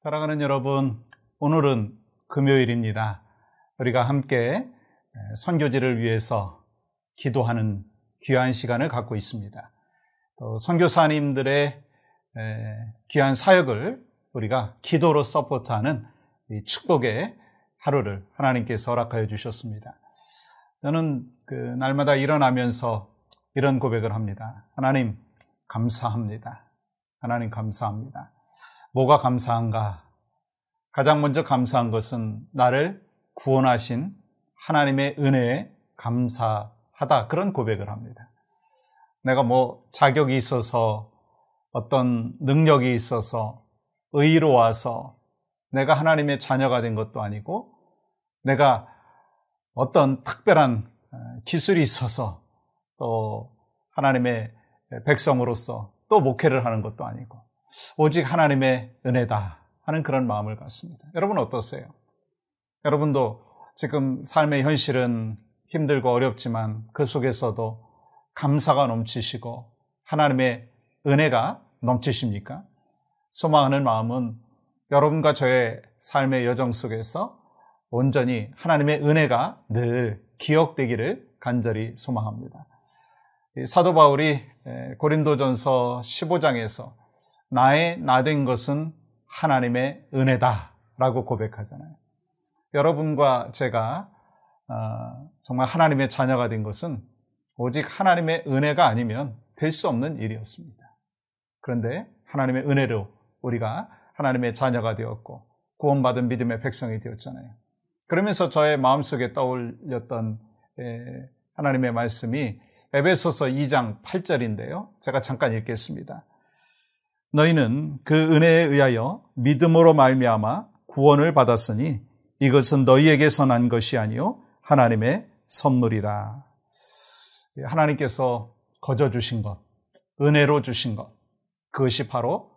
사랑하는 여러분, 오늘은 금요일입니다. 우리가 함께 선교지를 위해서 기도하는 귀한 시간을 갖고 있습니다. 또 선교사님들의 귀한 사역을 우리가 기도로 서포트하는 이 축복의 하루를 하나님께서 허락하여 주셨습니다. 저는 날마다 일어나면서 이런 고백을 합니다. 하나님 감사합니다. 하나님 감사합니다. 뭐가 감사한가? 가장 먼저 감사한 것은 나를 구원하신 하나님의 은혜에 감사하다. 그런 고백을 합니다. 내가 자격이 있어서 어떤 능력이 있어서 의로워서 내가 하나님의 자녀가 된 것도 아니고 내가 어떤 특별한 기술이 있어서 또 하나님의 백성으로서 또 목회를 하는 것도 아니고 오직 하나님의 은혜다 하는 그런 마음을 갖습니다. 여러분 어떠세요? 여러분도 지금 삶의 현실은 힘들고 어렵지만 그 속에서도 감사가 넘치시고 하나님의 은혜가 넘치십니까? 소망하는 마음은 여러분과 저의 삶의 여정 속에서 온전히 하나님의 은혜가 늘 기억되기를 간절히 소망합니다. 사도 바울이 고린도전서 15장에서 나의 나 된 것은 하나님의 은혜다라고 고백하잖아요. 여러분과 제가 정말 하나님의 자녀가 된 것은 오직 하나님의 은혜가 아니면 될 수 없는 일이었습니다. 그런데 하나님의 은혜로 우리가 하나님의 자녀가 되었고 구원받은 믿음의 백성이 되었잖아요. 그러면서 저의 마음속에 떠올렸던 하나님의 말씀이 에베소서 2장 8절인데요. 제가 잠깐 읽겠습니다. 너희는 그 은혜에 의하여 믿음으로 말미암아 구원을 받았으니 이것은 너희에게서 난 것이 아니요 하나님의 선물이라. 하나님께서 거저 주신 것, 은혜로 주신 것, 그것이 바로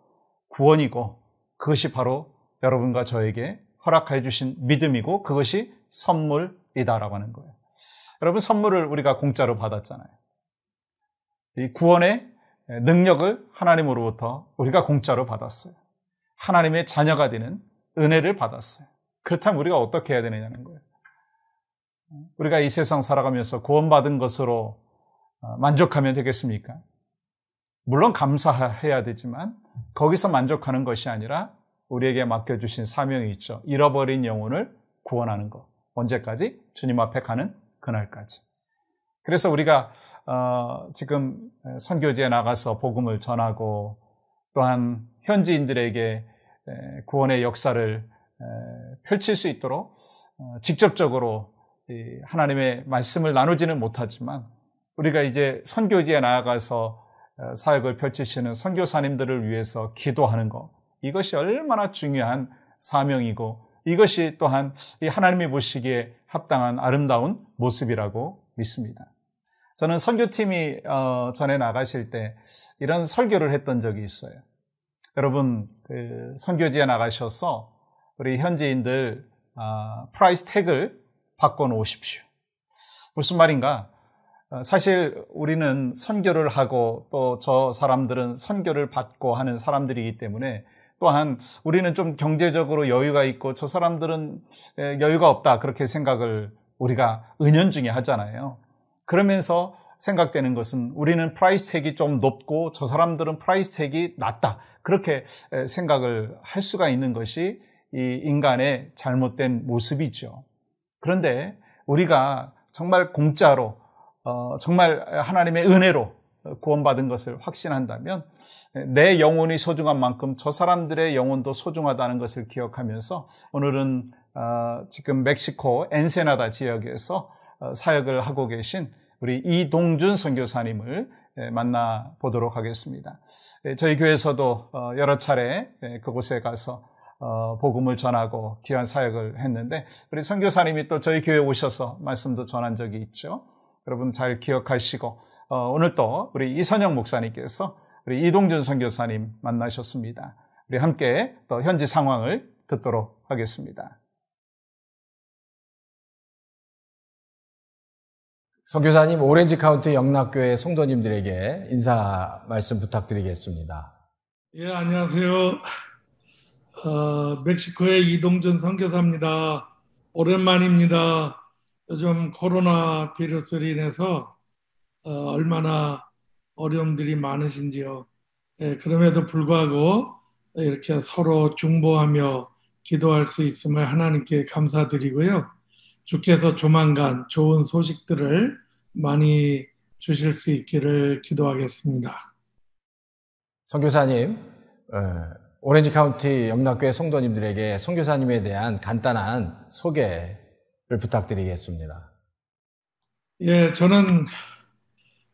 구원이고 그것이 바로 여러분과 저에게 허락해 주신 믿음이고 그것이 선물이다라고 하는 거예요. 여러분 선물을 우리가 공짜로 받았잖아요. 이 구원의 능력을 하나님으로부터 우리가 공짜로 받았어요. 하나님의 자녀가 되는 은혜를 받았어요. 그렇다면 우리가 어떻게 해야 되느냐는 거예요. 우리가 이 세상 살아가면서 구원받은 것으로 만족하면 되겠습니까? 물론 감사해야 되지만 거기서 만족하는 것이 아니라 우리에게 맡겨주신 사명이 있죠. 잃어버린 영혼을 구원하는 것. 언제까지? 주님 앞에 가는 그날까지. 그래서 우리가 지금 선교지에 나가서 복음을 전하고 또한 현지인들에게 구원의 역사를 펼칠 수 있도록 직접적으로 하나님의 말씀을 나누지는 못하지만 우리가 이제 선교지에 나아가서 사역을 펼치시는 선교사님들을 위해서 기도하는 것, 이것이 얼마나 중요한 사명이고 이것이 또한 하나님이 보시기에 합당한 아름다운 모습이라고 믿습니다. 저는 선교팀이 전에 나가실 때 이런 설교를 했던 적이 있어요. 여러분 선교지에 나가셔서 우리 현지인들 프라이스 태그를 바꿔놓으십시오. 무슨 말인가? 사실 우리는 선교를 하고 또 저 사람들은 선교를 받고 하는 사람들이기 때문에 또한 우리는 좀 경제적으로 여유가 있고 저 사람들은 여유가 없다 그렇게 생각을 우리가 은연중에 하잖아요. 그러면서 생각되는 것은 우리는 프라이스 택이 좀 높고 저 사람들은 프라이스 택이 낮다. 그렇게 생각을 할 수가 있는 것이 이 인간의 잘못된 모습이죠. 그런데 우리가 정말 공짜로 정말 하나님의 은혜로 구원받은 것을 확신한다면 내 영혼이 소중한 만큼 저 사람들의 영혼도 소중하다는 것을 기억하면서 오늘은 지금 멕시코 엔세나다 지역에서 사역을 하고 계신 우리 이동준 선교사님을 만나보도록 하겠습니다. 저희 교회에서도 여러 차례 그곳에 가서 복음을 전하고 귀한 사역을 했는데 우리 선교사님이 또 저희 교회에 오셔서 말씀도 전한 적이 있죠. 여러분 잘 기억하시고 오늘 또 우리 이선영 목사님께서 우리 이동준 선교사님 만나셨습니다. 우리 함께 또 현지 상황을 듣도록 하겠습니다. 선교사님, 오렌지 카운티 영락교회 성도님들에게 인사 말씀 부탁드리겠습니다. 예, 안녕하세요. 멕시코의 이동준 선교사입니다. 오랜만입니다. 요즘 코로나 바이러스로 인해서 얼마나 어려움들이 많으신지요. 그럼에도 불구하고 이렇게 서로 중보하며 기도할 수 있음을 하나님께 감사드리고요. 주께서 조만간 좋은 소식들을 많이 주실 수 있기를 기도하겠습니다. 선교사님, 오렌지 카운티 영락교회 성도님들에게 선교사님에 대한 간단한 소개를 부탁드리겠습니다. 예, 저는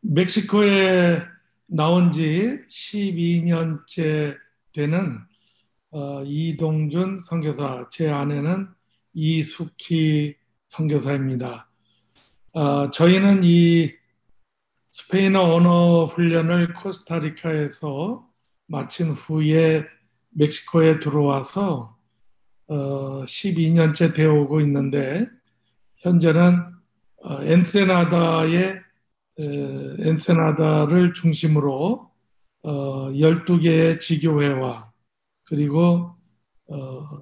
멕시코에 나온 지 12년째 되는 이동준 선교사, 제 아내는 이숙희 선교사입니다. 저희는 이 스페인어 언어 훈련을 코스타리카에서 마친 후에 멕시코에 들어와서 12년째 되어오고 있는데, 현재는 엔세나다를 중심으로 12개의 지교회와 그리고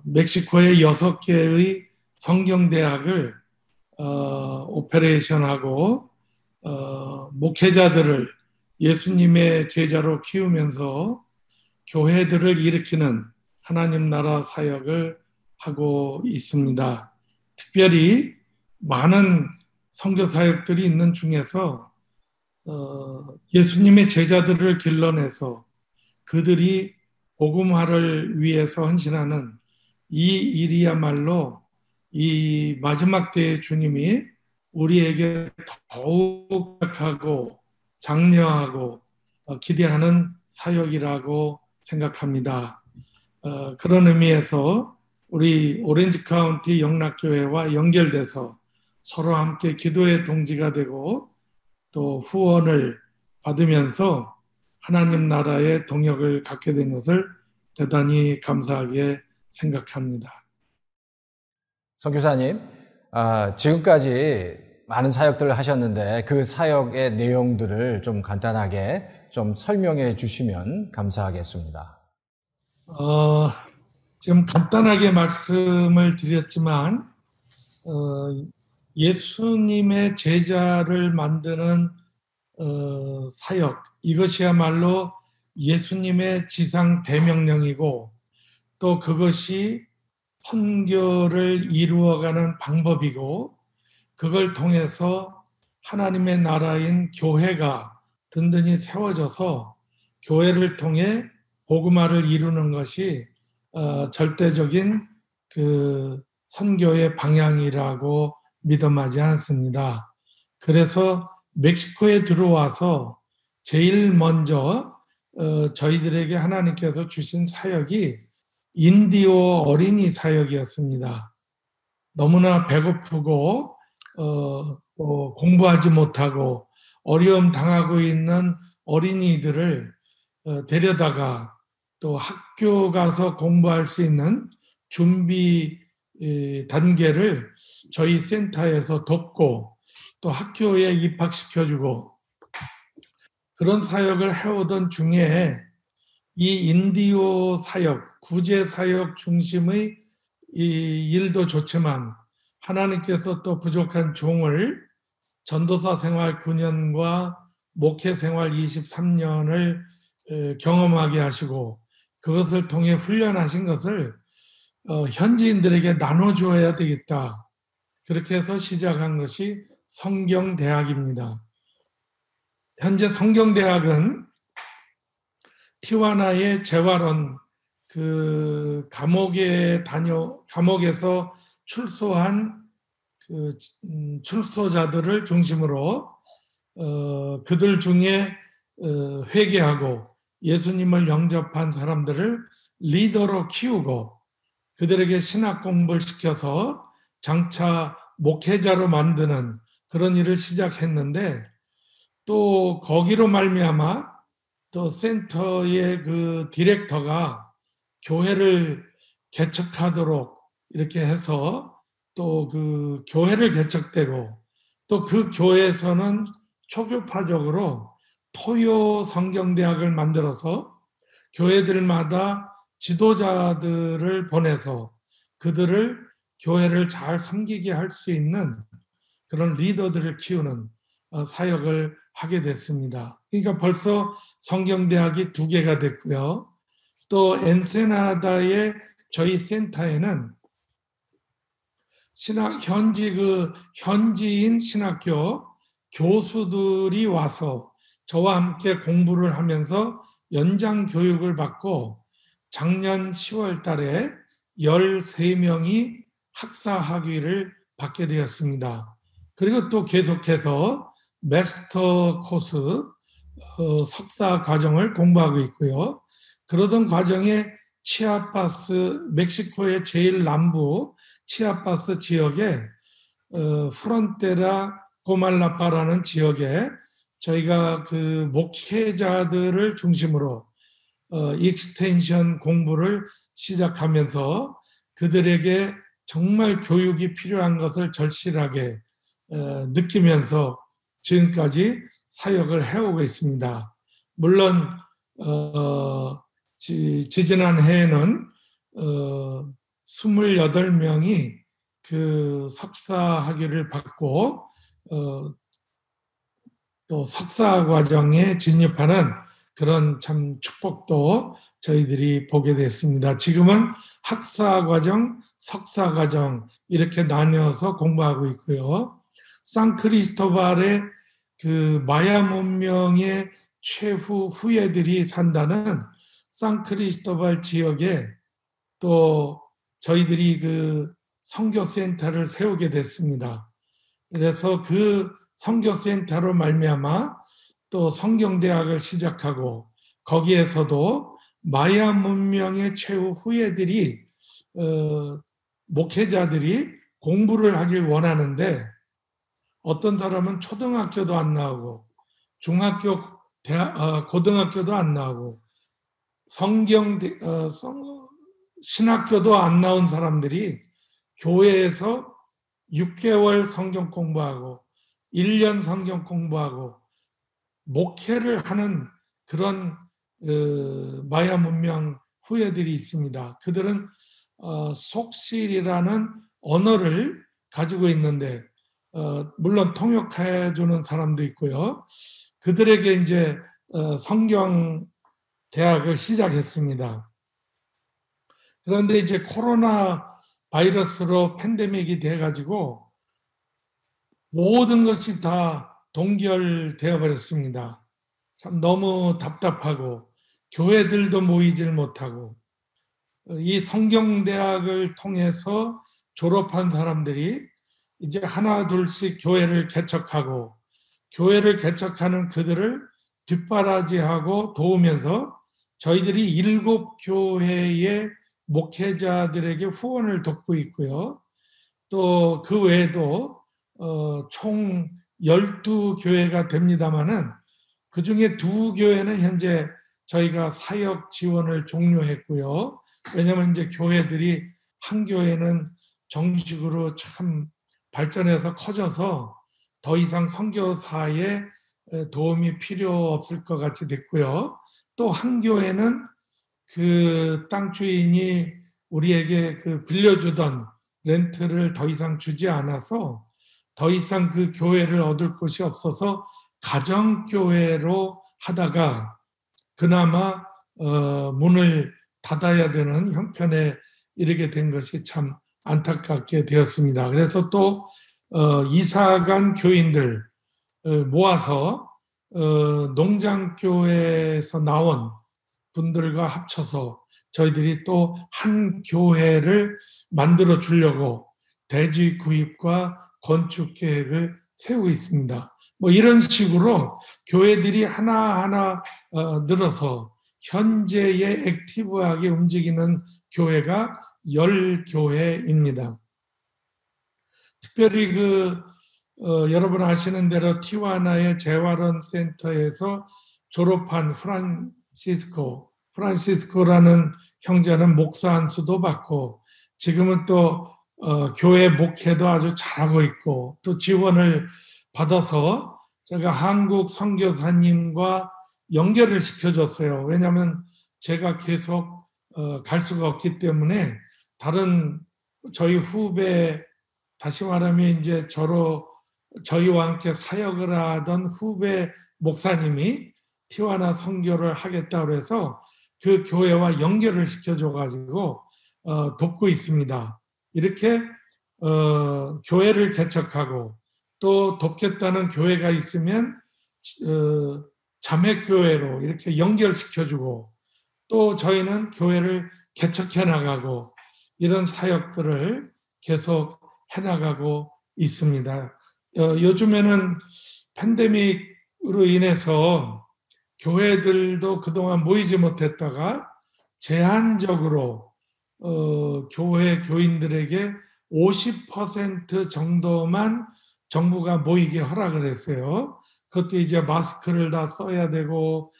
멕시코의 6개의 성경대학을 오페레이션하고 목회자들을 예수님의 제자로 키우면서 교회들을 일으키는 하나님 나라 사역을 하고 있습니다. 특별히 많은 선교 사역들이 있는 중에서 예수님의 제자들을 길러내서 그들이 복음화를 위해서 헌신하는 이 일이야말로 이 마지막 때의 주님이 우리에게 더욱 하고 장려하고 기대하는 사역이라고 생각합니다. 그런 의미에서 우리 오렌지 카운티 영락교회와 연결돼서 서로 함께 기도의 동지가 되고 또 후원을 받으면서 하나님 나라의 동역을 갖게 된 것을 대단히 감사하게 생각합니다. 선교사님, 지금까지 많은 사역들을 하셨는데 그 사역의 내용들을 좀 간단하게 좀 설명해 주시면 감사하겠습니다. 지금 간단하게 말씀을 드렸지만 예수님의 제자를 만드는 사역, 이것이야말로 예수님의 지상 대명령이고 또 그것이 선교를 이루어가는 방법이고 그걸 통해서 하나님의 나라인 교회가 든든히 세워져서 교회를 통해 복음화를 이루는 것이 절대적인 그 선교의 방향이라고 믿어마지 않습니다. 그래서 멕시코에 들어와서 제일 먼저 저희들에게 하나님께서 주신 사역이 인디오 어린이 사역이었습니다. 너무나 배고프고 또 공부하지 못하고 어려움 당하고 있는 어린이들을 데려다가 또 학교 가서 공부할 수 있는 준비 단계를 저희 센터에서 돕고 또 학교에 입학시켜주고 그런 사역을 해오던 중에 이 인디오 사역, 구제 사역 중심의 이 일도 좋지만 하나님께서 또 부족한 종을 전도사 생활 9년과 목회 생활 23년을 경험하게 하시고 그것을 통해 훈련하신 것을 현지인들에게 나눠줘야 되겠다. 그렇게 해서 시작한 것이 성경대학입니다. 현재 성경대학은 티와나의 재활원 그 감옥에서 출소한 그 출소자들을 중심으로 그들 중에 회개하고 예수님을 영접한 사람들을 리더로 키우고 그들에게 신학 공부를 시켜서 장차 목회자로 만드는 그런 일을 시작했는데 또 거기로 말미암아 또 센터의 그 디렉터가 교회를 개척하도록 이렇게 해서 또 그 교회를 개척되고 또 그 교회에서는 초교파적으로 토요 성경대학을 만들어서 교회들마다 지도자들을 보내서 그들을 교회를 잘 섬기게 할 수 있는 그런 리더들을 키우는 사역을 하게 됐습니다. 그러니까 벌써 성경대학이 2개가 됐고요. 또 엔세나다의 저희 센터에는 현지인 신학교 교수들이 와서 저와 함께 공부를 하면서 연장 교육을 받고 작년 10월 달에 13명이 학사 학위를 받게 되었습니다. 그리고 또 계속해서 마스터 코스 석사 과정을 공부하고 있고요. 그러던 과정에 치아파스, 멕시코의 제일 남부 치아파스 지역에 프론테라 고말라파라는 지역에 저희가 그 목회자들을 중심으로 익스텐션 공부를 시작하면서 그들에게 정말 교육이 필요한 것을 절실하게 느끼면서 지금까지 사역을 해오고 있습니다. 물론 지지난 해에는 28명이 그 석사 학위를 받고 또 석사 과정에 진입하는 그런 참 축복도 저희들이 보게 됐습니다. 지금은 학사 과정, 석사 과정 이렇게 나뉘어서 공부하고 있고요. 산크리스토발의 그 마야 문명의 최후 후예들이 산다는 산크리스토발 지역에 또 저희들이 그 선교센터를 세우게 됐습니다. 그래서 그 선교센터로 말미암아 또 성경대학을 시작하고 거기에서도 마야 문명의 최후 후예들이 목회자들이 공부를 하길 원하는데 어떤 사람은 초등학교도 안 나오고 중학교, 고등학교도 안 나오고 신학교도 안 나온 사람들이 교회에서 6개월 성경 공부하고 1년 성경 공부하고 목회를 하는 그런 마야 문명 후예들이 있습니다. 그들은 속실이라는 언어를 가지고 있는데 물론 통역해 주는 사람도 있고요. 그들에게 이제 성경 대학을 시작했습니다. 그런데 이제 코로나 바이러스로 팬데믹이 돼가지고 모든 것이 다 동결되어 버렸습니다. 참 너무 답답하고 교회들도 모이질 못하고 이 성경대학을 통해서 졸업한 사람들이 이제 하나 둘씩 교회를 개척하고 교회를 개척하는 그들을 뒷바라지하고 도우면서 저희들이 7교회의 목회자들에게 후원을 돕고 있고요. 또 그 외에도 총 12교회가 됩니다마는 그중에 2교회는 현재 저희가 사역 지원을 종료했고요. 왜냐하면 이제 교회들이 한 교회는 정식으로 참 발전해서 커져서 더 이상 선교사의 도움이 필요 없을 것 같이 됐고요. 또 한 교회는 그 땅 주인이 우리에게 그 빌려주던 렌트를 더 이상 주지 않아서 더 이상 그 교회를 얻을 곳이 없어서 가정교회로 하다가 그나마 문을 닫아야 되는 형편에 이르게 된 것이 참 안타깝게 되었습니다. 그래서 또 이사간 교인들 모아서 농장교회에서 나온 분들과 합쳐서 저희들이 또 한 교회를 만들어 주려고 대지 구입과 건축 계획을 세우고 있습니다. 뭐 이런 식으로 교회들이 하나하나 늘어서 현재의 액티브하게 움직이는 교회가 10교회입니다. 특별히 여러분 아시는 대로 티와나의 재활원 센터에서 졸업한 프란시스코라는 형제는 목사 안수도 받고 지금은 또 교회 목회도 아주 잘하고 있고 또 지원을 받아서 제가 한국 선교사님과 연결을 시켜줬어요. 왜냐하면 제가 계속 갈 수가 없기 때문에 다른 저희 후배, 다시 말하면 이제 저희와 함께 사역을 하던 후배 목사님이 티와나 선교를 하겠다고 해서 그 교회와 연결을 시켜줘가지고 돕고 있습니다. 이렇게 교회를 개척하고 또 돕겠다는 교회가 있으면 자매교회로 이렇게 연결시켜주고 또 저희는 교회를 개척해 나가고 이런 사역들을 계속 해나가고 있습니다. 요즘에는 팬데믹으로 인해서 교회들도 그동안 모이지 못했다가 제한적으로 교회 교인들에게 50% 정도만 정부가 모이게 허락을 했어요. 그것도 이제 마스크를 다 써야 되고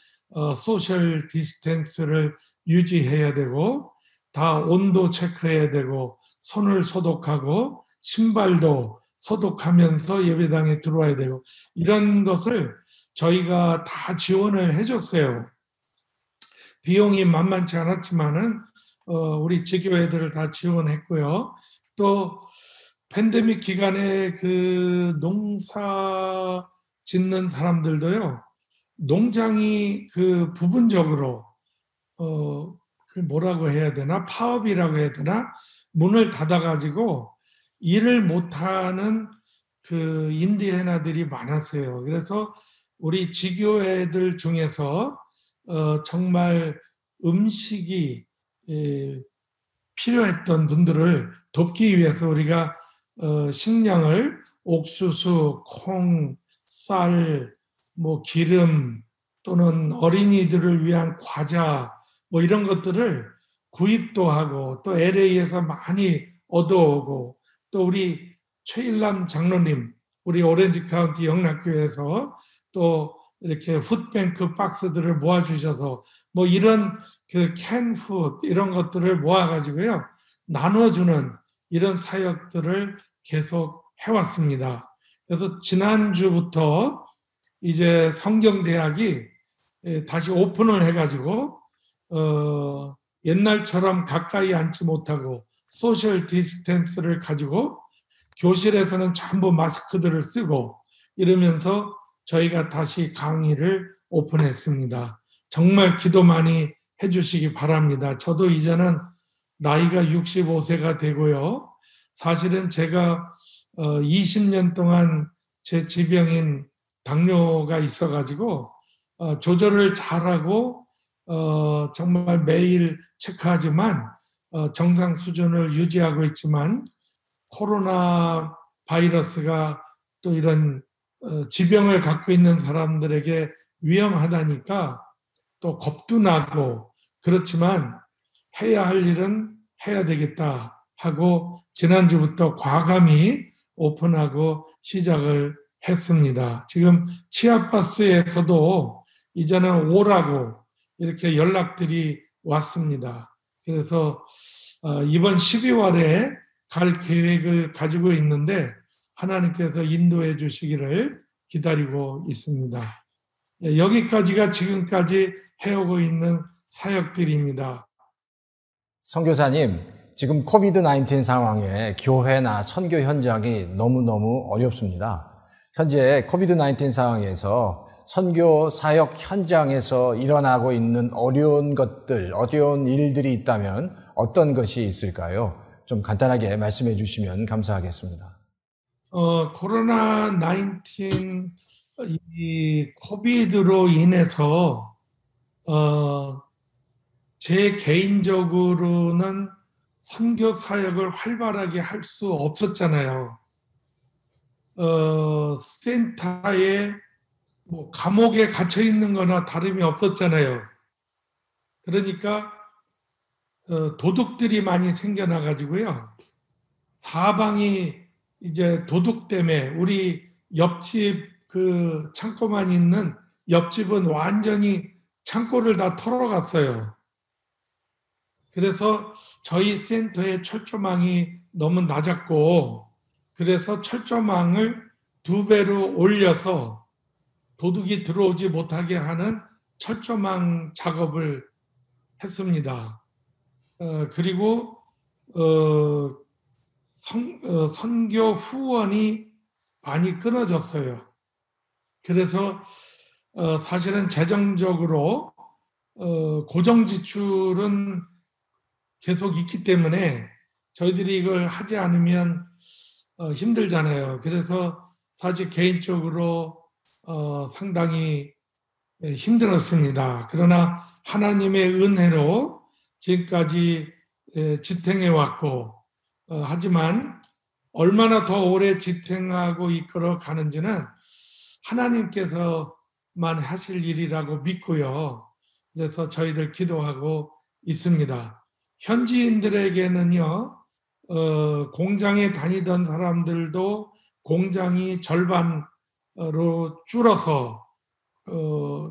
소셜 디스턴스를 유지해야 되고 다 온도 체크해야 되고 손을 소독하고 신발도 소독하면서 예배당에 들어와야 되고 이런 것을 저희가 다 지원을 해줬어요. 비용이 만만치 않았지만은 우리 지교회들을 다 지원했고요. 또 팬데믹 기간에 그 농사 짓는 사람들도요. 농장이 그 부분적으로 그 뭐라고 해야 되나 파업이라고 해야 되나 문을 닫아가지고 일을 못하는 그 인디애나들이 많았어요. 그래서 우리 지교회들 중에서 정말 음식이 필요했던 분들을 돕기 위해서 우리가 식량을 옥수수, 콩, 쌀, 뭐 기름 또는 어린이들을 위한 과자 뭐 이런 것들을 구입도 하고 또 LA에서 많이 얻어오고 또 우리 최일남 장로님 우리 오렌지 카운티 영락교회에서 또 이렇게 푸드뱅크 박스들을 모아주셔서 뭐 이런 그 캔푸드 이런 것들을 모아가지고요 나눠주는 이런 사역들을 계속 해왔습니다. 그래서 지난주부터 이제 성경대학이 다시 오픈을 해가지고 옛날처럼 가까이 앉지 못하고 소셜 디스턴스를 가지고 교실에서는 전부 마스크들을 쓰고 이러면서 저희가 다시 강의를 오픈했습니다. 정말 기도 많이 해주시기 바랍니다. 저도 이제는 나이가 65세가 되고요. 사실은 제가 20년 동안 제 지병인 당뇨가 있어가지고 조절을 잘하고 정말 매일 체크하지만 정상 수준을 유지하고 있지만 코로나 바이러스가 또 이런 지병을 갖고 있는 사람들에게 위험하다니까 또 겁도 나고 그렇지만 해야 할 일은 해야 되겠다 하고 지난주부터 과감히 오픈하고 시작을 했습니다. 지금 치아파스에서도 이제는 오라고 이렇게 연락들이 왔습니다. 그래서 이번 12월에 갈 계획을 가지고 있는데 하나님께서 인도해 주시기를 기다리고 있습니다. 여기까지가 지금까지 해오고 있는 사역들입니다. 선교사님, 지금 코비드-19 상황에 교회나 선교 현장이 너무너무 어렵습니다. 현재 코비드-19 상황에서 선교 사역 현장에서 일어나고 있는 어려운 것들, 어려운 일들이 있다면 어떤 것이 있을까요? 좀 간단하게 말씀해 주시면 감사하겠습니다. 코로나19 이 코비드로 인해서 제 개인적으로는 선교 사역을 활발하게 할 수 없었잖아요. 센터에 뭐 감옥에 갇혀 있는 거나 다름이 없었잖아요. 그러니까 도둑들이 많이 생겨나 가지고요. 사방이 이제 도둑 때문에 우리 옆집 그 창고만 있는 옆집은 완전히 창고를 다 털어갔어요. 그래서 저희 센터의 철조망이 너무 낮았고 그래서 철조망을 2배로 올려서 도둑이 들어오지 못하게 하는 철조망 작업을 했습니다. 그리고 선교 후원이 많이 끊어졌어요. 그래서 사실은 재정적으로 고정 지출은 계속 있기 때문에 저희들이 이걸 하지 않으면 힘들잖아요. 그래서 사실 개인적으로 상당히 힘들었습니다. 그러나 하나님의 은혜로 지금까지 지탱해 왔고, 하지만 얼마나 더 오래 지탱하고 이끌어 가는지는 하나님께서만 하실 일이라고 믿고요. 그래서 저희들 기도하고 있습니다. 현지인들에게는요, 공장에 다니던 사람들도 공장이 절반으로 줄어서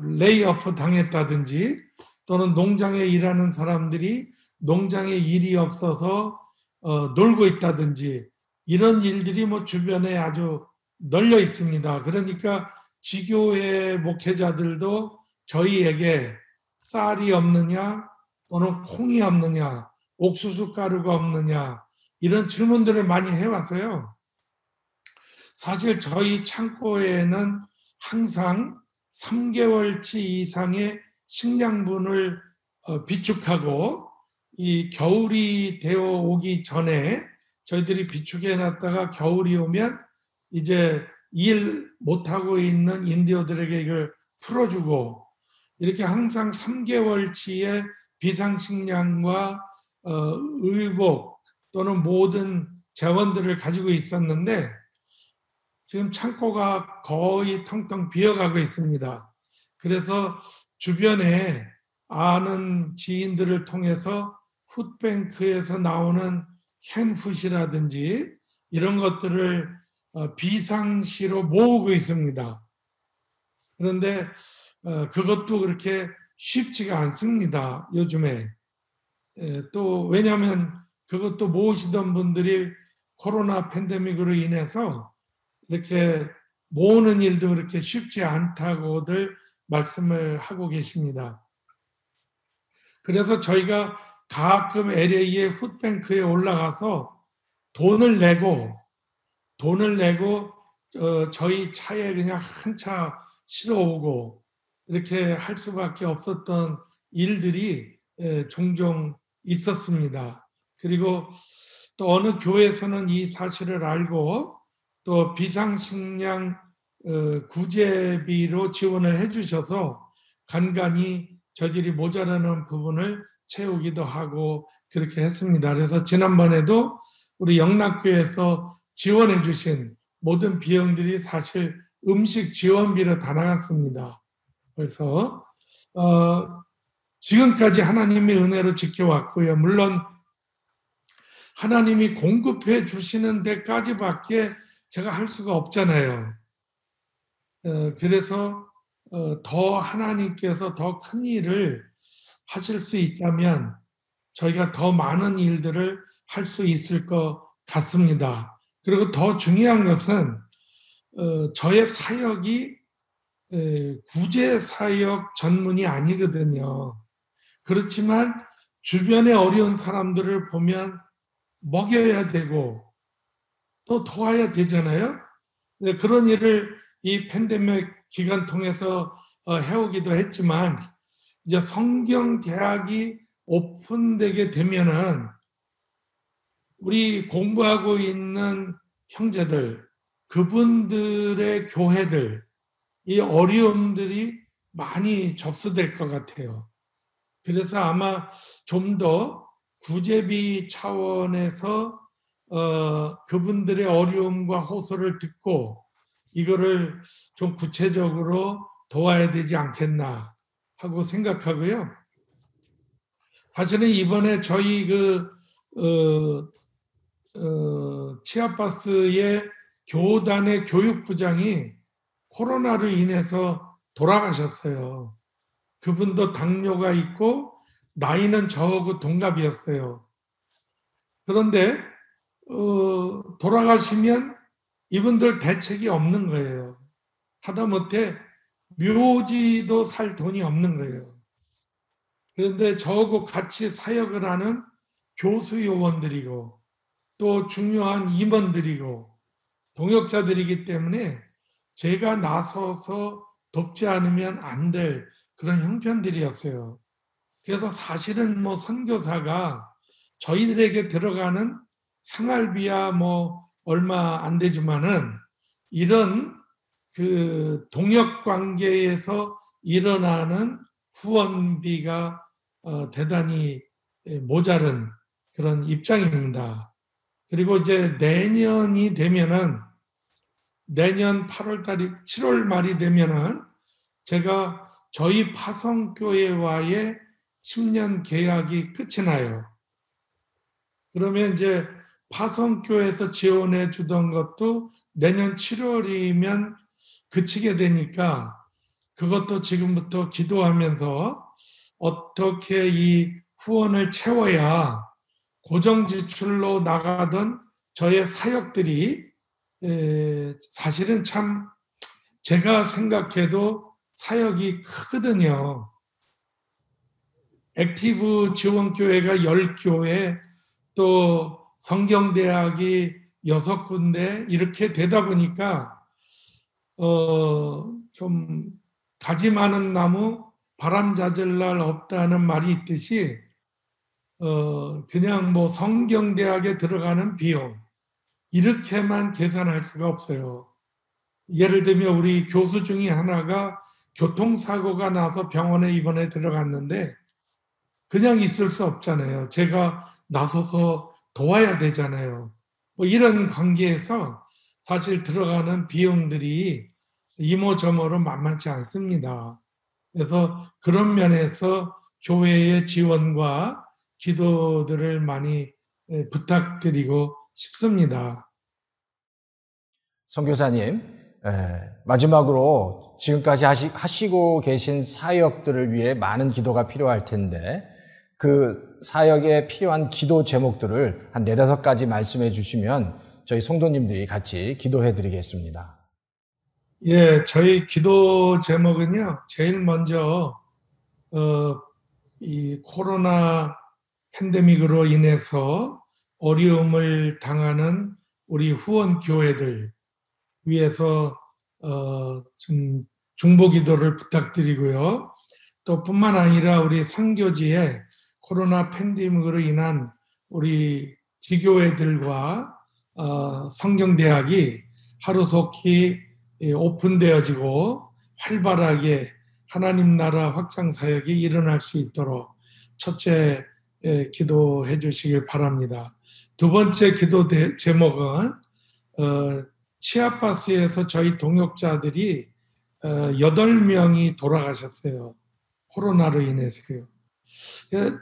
레이오프 당했다든지, 또는 농장에 일하는 사람들이 농장에 일이 없어서 놀고 있다든지, 이런 일들이 뭐 주변에 아주 널려 있습니다. 그러니까 지교회 목회자들도 저희에게 쌀이 없느냐, 또는 콩이 없느냐, 옥수수 가루가 없느냐, 이런 질문들을 많이 해왔어요. 사실 저희 창고에는 항상 3개월치 이상의 식량분을 비축하고, 이 겨울이 되어 오기 전에 저희들이 비축해 놨다가 겨울이 오면 이제 일 못하고 있는 인디오들에게 이걸 풀어주고, 이렇게 항상 3개월치의 비상식량과 의복 또는 모든 재원들을 가지고 있었는데, 지금 창고가 거의 텅텅 비어가고 있습니다. 그래서 주변에 아는 지인들을 통해서 풋뱅크에서 나오는 캔풋이라든지 이런 것들을 비상시로 모으고 있습니다. 그런데 그것도 그렇게 쉽지가 않습니다. 요즘에. 또 왜냐하면 그것도 모으시던 분들이 코로나 팬데믹으로 인해서 이렇게 모으는 일도 그렇게 쉽지 않다고들 말씀을 하고 계십니다. 그래서 저희가 가끔 LA의 풋뱅크에 올라가서 돈을 내고 저희 차에 그냥 한 차 실어오고 이렇게 할 수밖에 없었던 일들이 종종 있었습니다. 그리고 또 어느 교회에서는 이 사실을 알고 또 비상식량 구제비로 지원을 해주셔서 간간히 저희들이 모자라는 부분을 채우기도 하고 그렇게 했습니다. 그래서 지난번에도 우리 영락교회에서 지원해 주신 모든 비용들이 사실 음식 지원비로 다 나갔습니다. 그래서 지금까지 하나님의 은혜로 지켜왔고요. 물론 하나님이 공급해 주시는 데까지밖에 제가 할 수가 없잖아요. 그래서 더 하나님께서 더 큰 일을 하실 수 있다면 저희가 더 많은 일들을 할 수 있을 것 같습니다. 그리고 더 중요한 것은 저의 사역이 구제 사역 전문이 아니거든요. 그렇지만 주변에 어려운 사람들을 보면 먹여야 되고 또 도와야 되잖아요. 그런 일을 이 팬데믹 기간 통해서 해오기도 했지만, 이제 성경 대학이 오픈되게 되면은 우리 공부하고 있는 형제들, 그분들의 교회들, 이 어려움들이 많이 접수될 것 같아요. 그래서 아마 좀 더 구제비 차원에서 그분들의 어려움과 호소를 듣고 이거를 좀 구체적으로 도와야 되지 않겠나 하고 생각하고요. 사실은 이번에 저희 치아파스의 교단의 교육부장이 코로나로 인해서 돌아가셨어요. 그분도 당뇨가 있고 나이는 저하고 동갑이었어요. 그런데 돌아가시면 이분들 대책이 없는 거예요. 하다못해 묘지도 살 돈이 없는 거예요. 그런데 저하고 같이 사역을 하는 교수 요원들이고 또 중요한 임원들이고 동역자들이기 때문에 제가 나서서 돕지 않으면 안 될 그런 형편들이었어요. 그래서 사실은 뭐 선교사가 저희들에게 들어가는 생활비야 뭐 얼마 안 되지만은 이런 그 동역 관계에서 일어나는 후원비가 대단히 모자른 그런 입장입니다. 그리고 이제 내년이 되면은 내년 8월 달이 7월 말이 되면은 제가 저희 파송교회와의 10년 계약이 끝이 나요. 그러면 이제 파송교회에서 지원해 주던 것도 내년 7월이면 그치게 되니까 그것도 지금부터 기도하면서 어떻게 이 후원을 채워야 고정 지출로 나가던 저의 사역들이 사실은 참 제가 생각해도 사역이 크거든요. 액티브 지원교회가 10교회, 또 성경대학이 6군데 이렇게 되다 보니까 좀 가지 많은 나무 바람 잦을 날 없다는 말이 있듯이 그냥 뭐 성경대학에 들어가는 비용 이렇게만 계산할 수가 없어요. 예를 들면 우리 교수 중에 하나가 교통사고가 나서 병원에 입원해 들어갔는데 그냥 있을 수 없잖아요. 제가 나서서 도와야 되잖아요. 뭐 이런 관계에서 사실 들어가는 비용들이 이모저모로 만만치 않습니다. 그래서 그런 면에서 교회의 지원과 기도들을 많이 부탁드리고 싶습니다. 선교사님, 마지막으로 지금까지 하시고 계신 사역들을 위해 많은 기도가 필요할 텐데 그 사역에 필요한 기도 제목들을 한 4-5가지 말씀해 주시면 저희 성도님들이 같이 기도해 드리겠습니다. 예, 저희 기도 제목은요, 제일 먼저, 이 코로나 팬데믹으로 인해서 어려움을 당하는 우리 후원 교회들 위해서, 좀 중보 기도를 부탁드리고요. 또 뿐만 아니라 우리 선교지에 코로나 팬데믹으로 인한 우리 지교회들과 성경대학이 하루속히 오픈되어지고 활발하게 하나님 나라 확장 사역이 일어날 수 있도록 첫째 기도해 주시길 바랍니다. 두 번째 기도 제목은 치아파스에서 저희 동역자들이 8명이 돌아가셨어요. 코로나로 인해서요.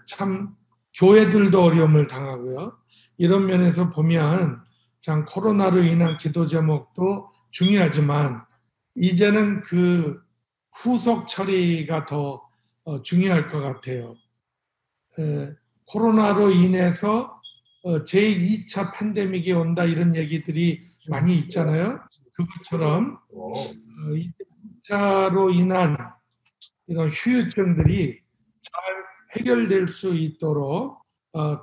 참 교회들도 어려움을 당하고요. 이런 면에서 보면 참 코로나로 인한 기도 제목도 중요하지만 이제는 그 후속 처리가 더 중요할 것 같아요. 코로나로 인해서 제2차 팬데믹이 온다 이런 얘기들이 많이 있잖아요. 그것처럼 2차로 인한 이런 후유증들이 잘 해결될 수 있도록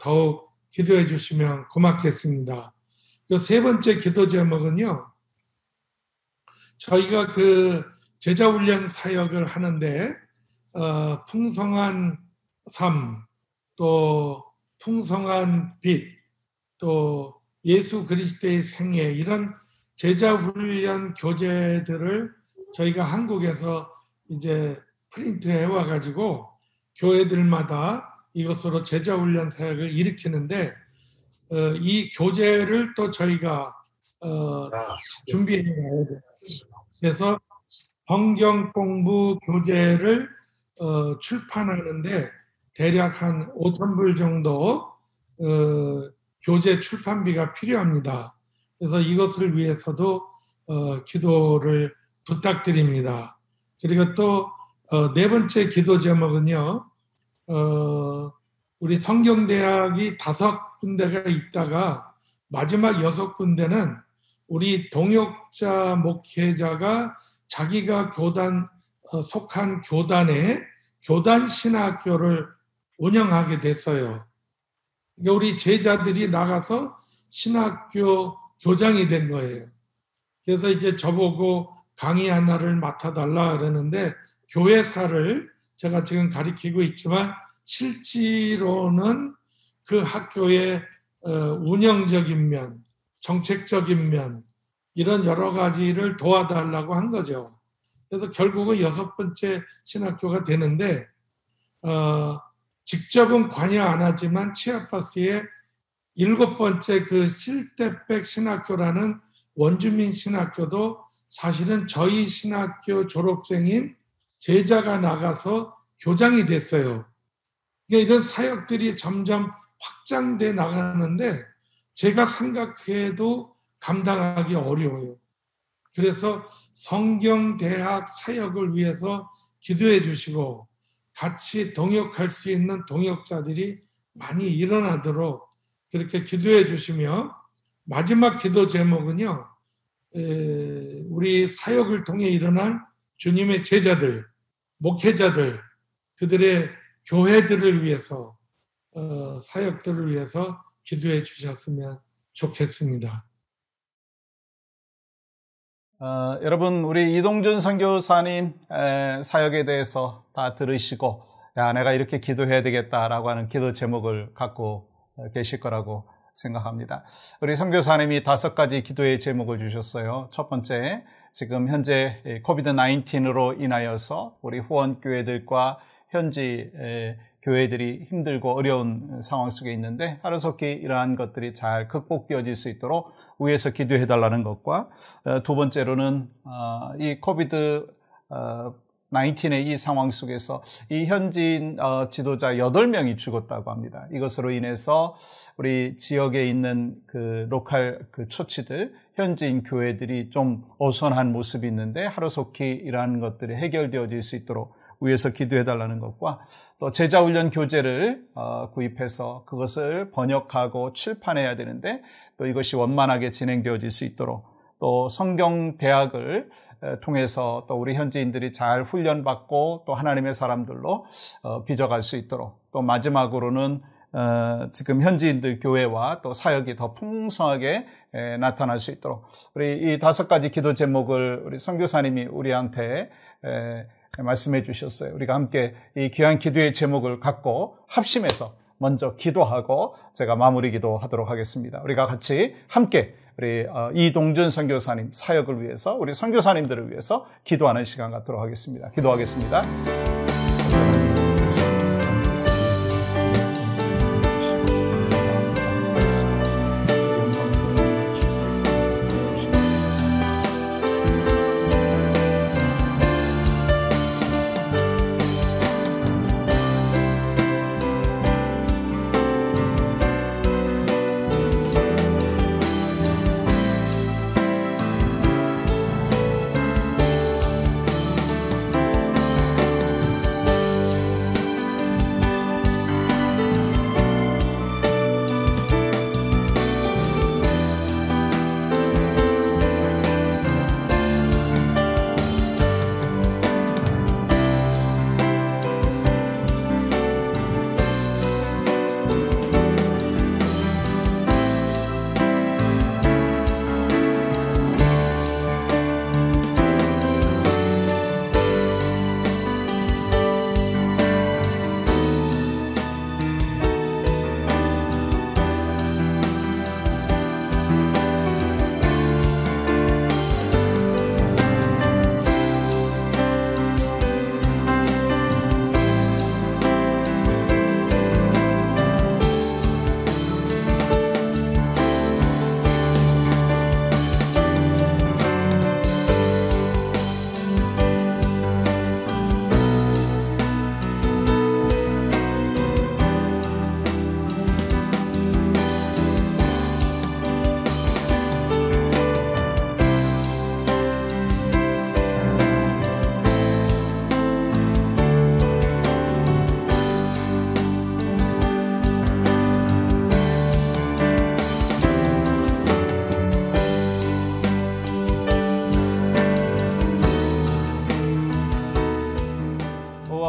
더욱 기도해 주시면 고맙겠습니다. 세 번째 기도 제목은요. 저희가 그 제자훈련 사역을 하는데 풍성한 삶, 또 풍성한 빛, 또 예수 그리스도의 생애 이런 제자훈련 교재들을 저희가 한국에서 이제 프린트해 와가지고 교회들마다 이것으로 제자훈련 사역을 일으키는데 이 교재를 또 저희가 준비해 와야 돼요. 그래서 성경 공부 교재를 출판하는데 대략 한 5,000불 정도 교재 출판비가 필요합니다. 그래서 이것을 위해서도 기도를 부탁드립니다. 그리고 또 네 번째 기도 제목은요. 우리 성경대학이 5군데가 있다가 마지막 6군데는 우리 동역자 목회자가 자기가 속한 교단의 교단 신학교를 운영하게 됐어요. 그러니까 우리 제자들이 나가서 신학교 교장이 된 거예요. 그래서 이제 저보고 강의 하나를 맡아달라 그러는데 교회사를 제가 지금 가리키고 있지만 실제로는 그 학교의 운영적인 면, 정책적인 면 이런 여러 가지를 도와달라고 한 거죠. 그래서 결국은 6번째 신학교가 되는데 직접은 관여 안 하지만 치아파스의 7번째 그 실대백 신학교라는 원주민 신학교도 사실은 저희 신학교 졸업생인 제자가 나가서 교장이 됐어요. 그러니까 이런 사역들이 점점 확장돼 나가는데 제가 생각해도 감당하기 어려워요. 그래서 성경대학 사역을 위해서 기도해 주시고 같이 동역할 수 있는 동역자들이 많이 일어나도록 그렇게 기도해 주시며 마지막 기도 제목은요. 우리 사역을 통해 일어난 주님의 제자들, 목회자들, 그들의 교회들을 위해서 사역들을 위해서 기도해 주셨으면 좋겠습니다. 여러분 우리 이동준 선교사님 사역에 대해서 다 들으시고 야 내가 이렇게 기도해야 되겠다라고 하는 기도 제목을 갖고 계실 거라고 생각합니다. 우리 선교사님이 5가지 기도의 제목을 주셨어요. 첫 번째, 지금 현재 코비드-19으로 인하여서 우리 후원교회들과 현지 교회들이 힘들고 어려운 상황 속에 있는데 하루속히 이러한 것들이 잘 극복되어질 수 있도록 위에서 기도해달라는 것과 두 번째로는 이 코비드 19의 이 상황 속에서 이 현지인 지도자 8명이 죽었다고 합니다. 이것으로 인해서 우리 지역에 있는 그 로컬 그 처치들, 현지인 교회들이 좀 어수선한 모습이 있는데 하루속히 이러한 것들이 해결되어질 수 있도록 위에서 기도해달라는 것과 또 제자훈련 교재를 구입해서 그것을 번역하고 출판해야 되는데 또 이것이 원만하게 진행되어질 수 있도록 또 성경대학을 통해서 또 우리 현지인들이 잘 훈련받고 또 하나님의 사람들로 빚어갈 수 있도록 또 마지막으로는 지금 현지인들 교회와 또 사역이 더 풍성하게 나타날 수 있도록 우리 이 5가지 기도 제목을 우리 선교사님이 우리한테 말씀해 주셨어요. 우리가 함께 이 귀한 기도의 제목을 갖고 합심해서 먼저 기도하고 제가 마무리 기도하도록 하겠습니다. 우리가 같이 함께 우리 이동준 선교사님 사역을 위해서 우리 선교사님들을 위해서 기도하는 시간 갖도록 하겠습니다. 기도하겠습니다.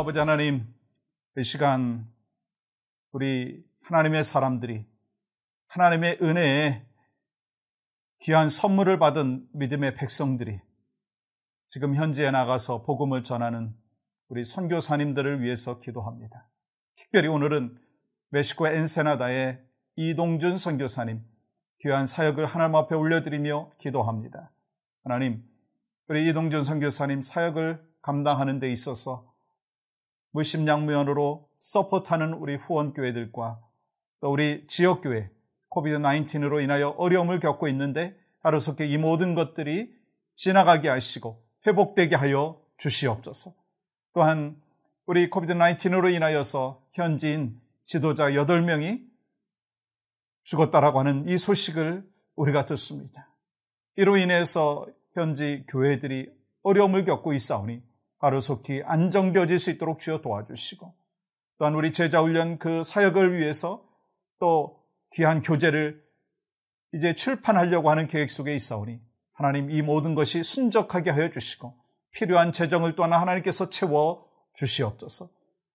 아버지 하나님, 이 시간 우리 하나님의 사람들이 하나님의 은혜에 귀한 선물을 받은 믿음의 백성들이 지금 현지에 나가서 복음을 전하는 우리 선교사님들을 위해서 기도합니다. 특별히 오늘은 멕시코 엔세나다의 이동준 선교사님 귀한 사역을 하나님 앞에 올려드리며 기도합니다. 하나님, 우리 이동준 선교사님 사역을 감당하는 데 있어서 무심양면으로 서포트하는 우리 후원교회들과 또 우리 지역교회 코비드-19으로 인하여 어려움을 겪고 있는데 하루속히 이 모든 것들이 지나가게 하시고 회복되게 하여 주시옵소서. 또한 우리 코비드-19으로 인하여서 현지인 지도자 8명이 죽었다라고 하는 이 소식을 우리가 듣습니다. 이로 인해서 현지 교회들이 어려움을 겪고 있사오니 하루속히 안정되어질 수 있도록 주여 도와주시고, 또한 우리 제자훈련 그 사역을 위해서 또 귀한 교재를 이제 출판하려고 하는 계획 속에 있사오니 하나님 이 모든 것이 순적하게 하여 주시고 필요한 재정을 또한 하나님께서 채워 주시옵소서.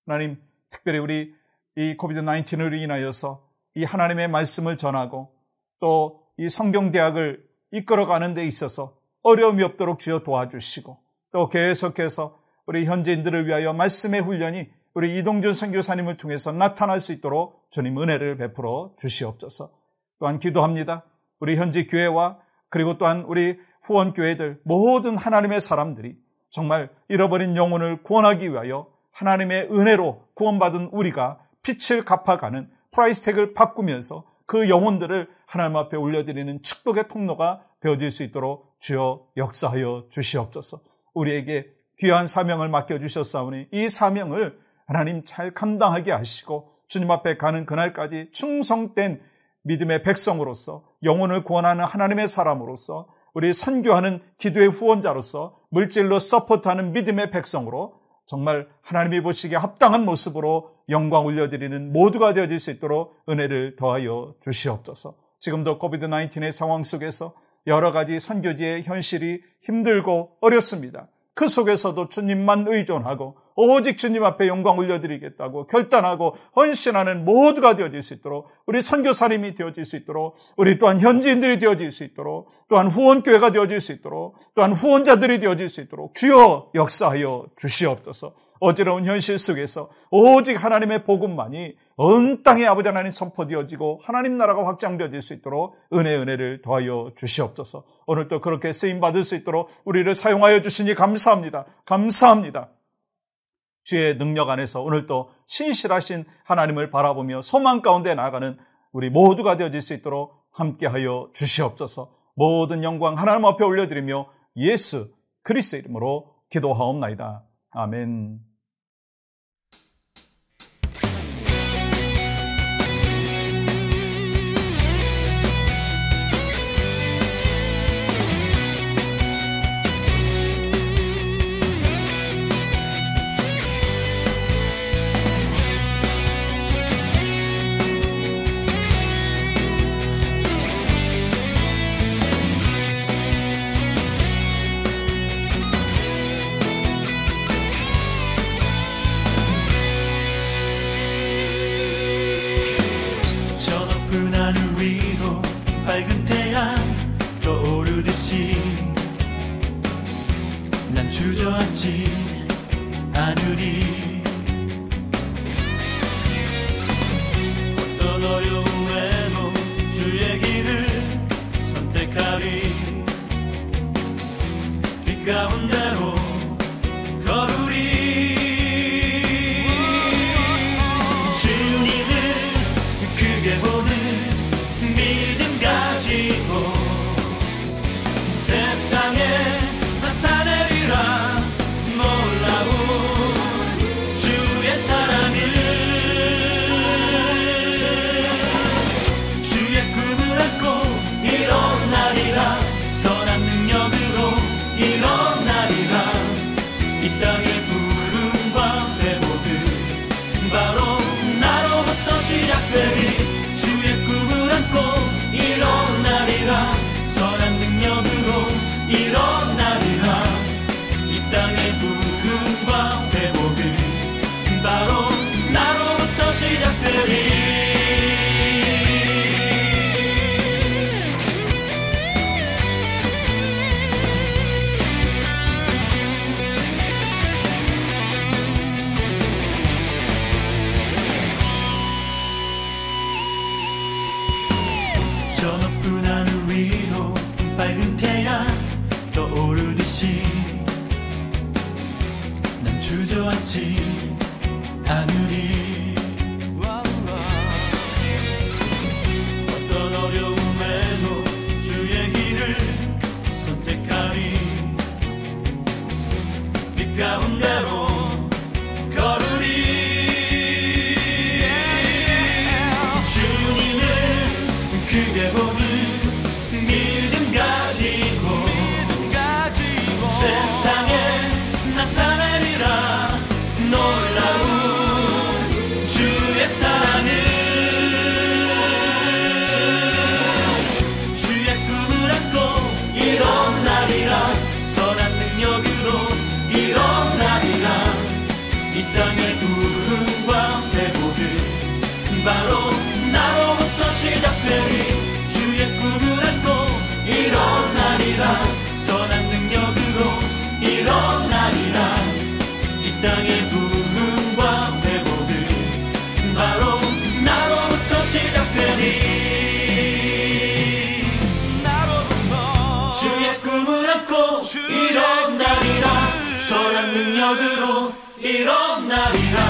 하나님, 특별히 우리 이 코비드-19으로 인하여서 이 하나님의 말씀을 전하고 또 이 성경대학을 이끌어가는 데 있어서 어려움이 없도록 주여 도와주시고, 또 계속해서 우리 현지인들을 위하여 말씀의 훈련이 우리 이동준 선교사님을 통해서 나타날 수 있도록 주님 은혜를 베풀어 주시옵소서. 또한 기도합니다. 우리 현지 교회와 그리고 또한 우리 후원교회들 모든 하나님의 사람들이 정말 잃어버린 영혼을 구원하기 위하여 하나님의 은혜로 구원받은 우리가 빛을 갚아가는 프라이스택을 바꾸면서 그 영혼들을 하나님 앞에 올려드리는 축복의 통로가 되어질 수 있도록 주여 역사하여 주시옵소서. 우리에게 귀한 사명을 맡겨주셨사오니 이 사명을 하나님 잘 감당하게 하시고 주님 앞에 가는 그날까지 충성된 믿음의 백성으로서 영혼을 구원하는 하나님의 사람으로서 우리 선교하는 기도의 후원자로서 물질로 서포트하는 믿음의 백성으로 정말 하나님이 보시기에 합당한 모습으로 영광 올려드리는 모두가 되어질 수 있도록 은혜를 더하여 주시옵소서. 지금도 코비드-19의 상황 속에서 여러 가지 선교지의 현실이 힘들고 어렵습니다. 그 속에서도 주님만 의존하고 오직 주님 앞에 영광 올려드리겠다고 결단하고 헌신하는 모두가 되어질 수 있도록, 우리 선교사님이 되어질 수 있도록, 우리 또한 현지인들이 되어질 수 있도록, 또한 후원교회가 되어질 수 있도록, 또한 후원자들이 되어질 수 있도록 주여 역사하여 주시옵소서. 어지러운 현실 속에서 오직 하나님의 복음만이 온 땅에 아버지 하나님 선포되어지고 하나님 나라가 확장되어질 수 있도록 은혜를 더하여 주시옵소서. 오늘도 그렇게 쓰임받을 수 있도록 우리를 사용하여 주시니 감사합니다. 감사합니다. 주의 능력 안에서 오늘도 신실하신 하나님을 바라보며 소망 가운데 나아가는 우리 모두가 되어질 수 있도록 함께하여 주시옵소서. 모든 영광 하나님 앞에 올려드리며 예수 그리스도의 이름으로 기도하옵나이다. 아멘. 밝은 태양 떠오르듯이 난 주저앉지 않으리. 어떤 어려움에도 주의 길을 선택하리. 빛 가운데로 걸으리. 주님을 크게 보는 믿음 가지고 세상에 나타내리라. 놀라운 주의 사랑을, 주의 꿈을 안고 일어나리라. 선한 능력으로 일어나리라. 이 땅의 부흥과 회복은 바로 나로부터 시작되리. 주의 꿈을 안고 일어나리라. 선한 능력으로 일어나리라. 이 땅의 부흥과 회복은 바로 나로부터 시작되리. 주저앉지 않으리. 어떤 어려움에도 주의 길을 선택하리. 빛 가운데로 걸으리. 주님을 크게 보는 믿음 가지고 세상에 나타내리라. 놀라운 주의 사랑을. 주의 꿈을 안고 일어나리라. 선한 능력으로 일어나리라. 이 땅의 부흥과 회복은 바로 나로부터 시작되리. 주의 꿈을 안고 일어나리라. 선한 능력으로 일어나리라. 이 땅의 부흥과 회복은 바로 나로부터 시작되리. 나로부터 주의 꿈을 안고 일어나리라. 선한 능력으로 일어나리라.